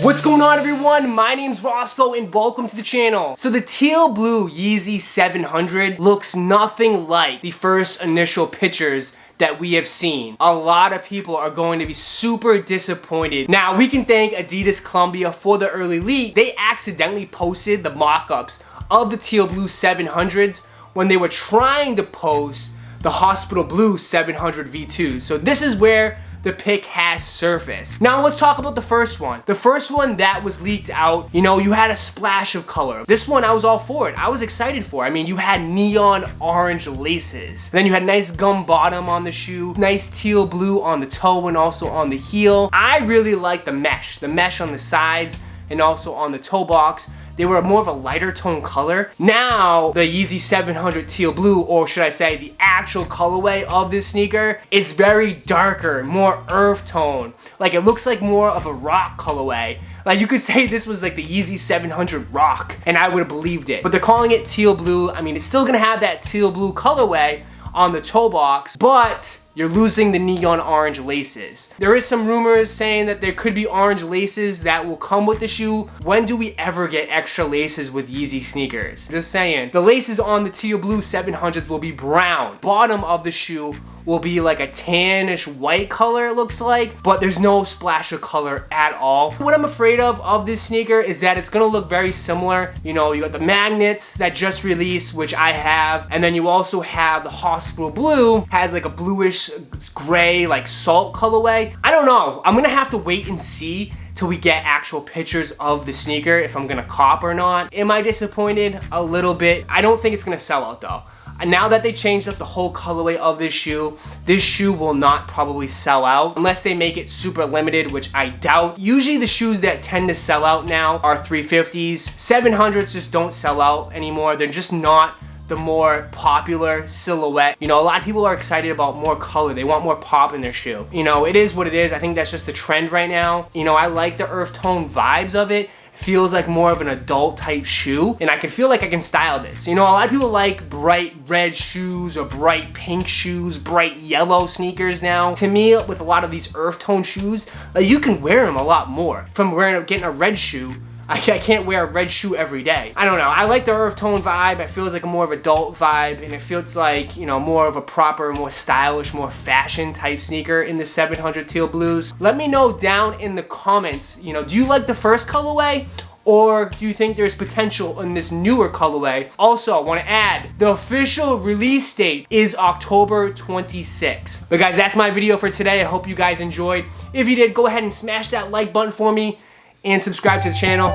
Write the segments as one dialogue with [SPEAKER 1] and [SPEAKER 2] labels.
[SPEAKER 1] What's going on, everyone? My name's Roscoe and welcome to the channel. So the Teal Blue Yeezy 700 looks nothing like the first initial pictures that we have seen. A lot of people are going to be super disappointed. Now, we can thank Adidas Columbia for the early leak. They accidentally posted the mock-ups of the Teal Blue 700s when they were trying to post the Hospital Blue 700 V2. So this is where the pic has surfaced. Now let's talk about the first one. The first one that was leaked out, you know, you had a splash of color. This one, I was all for it. I was excited for it. I mean, you had neon orange laces. Then you had nice gum bottom on the shoe, nice teal blue on the toe and also on the heel. I really like the mesh on the sides and also on the toe box. They were more of a lighter tone color. Now, the Yeezy 700 Teal Blue, or should I say the actual colorway of this sneaker, it's very darker, more earth tone. Like, it looks like more of a rock colorway. Like, you could say this was like the Yeezy 700 rock, and I would have believed it. But they're calling it Teal Blue. I mean, it's still gonna have that teal blue colorway on the toe box, but you're losing the neon orange laces. There is some rumors saying that there could be orange laces that will come with the shoe. When do we ever get extra laces with Yeezy sneakers? Just saying. The laces on the Teal Blue 700s will be brown. Bottom of the shoe will be like a tannish white color, it looks like, but there's no splash of color at all. What I'm afraid of this sneaker is that it's gonna look very similar. You know, you got the magnets that just released, which I have, and then you also have the Hospital Blue, has like a bluish gray, like salt colorway. I don't know, I'm gonna have to wait and see till we get actual pictures of the sneaker if I'm gonna cop or not. Am I disappointed? A little bit. I don't think it's gonna sell out though. Now that they changed up the whole colorway of this shoe will not probably sell out unless they make it super limited, which I doubt. Usually the shoes that tend to sell out now are 350s. 700s just don't sell out anymore. They're just not the more popular silhouette. You know, a lot of people are excited about more color. They want more pop in their shoe. You know, it is what it is. I think that's just the trend right now. You know, I like the earth tone vibes of it. Feels like more of an adult type shoe, and I can feel like I can style this. You know, a lot of people like bright red shoes or bright pink shoes, bright yellow sneakers now. To me, with a lot of these earth tone shoes, like, you can wear them a lot more. From getting a red shoe, I can't wear a red shoe every day. I don't know, I like the earth tone vibe. It feels like a more of adult vibe, and it feels like, you know, more of a proper, more stylish, more fashion type sneaker in the 700 Teal Blues. Let me know down in the comments, you know, do you like the first colorway? Or do you think there's potential in this newer colorway? Also, I want to add, the official release date is October 26th. But guys, that's my video for today. I hope you guys enjoyed. If you did, go ahead and smash that like button for me and subscribe to the channel.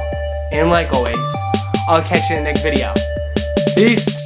[SPEAKER 1] And like always, I'll catch you in the next video. Peace.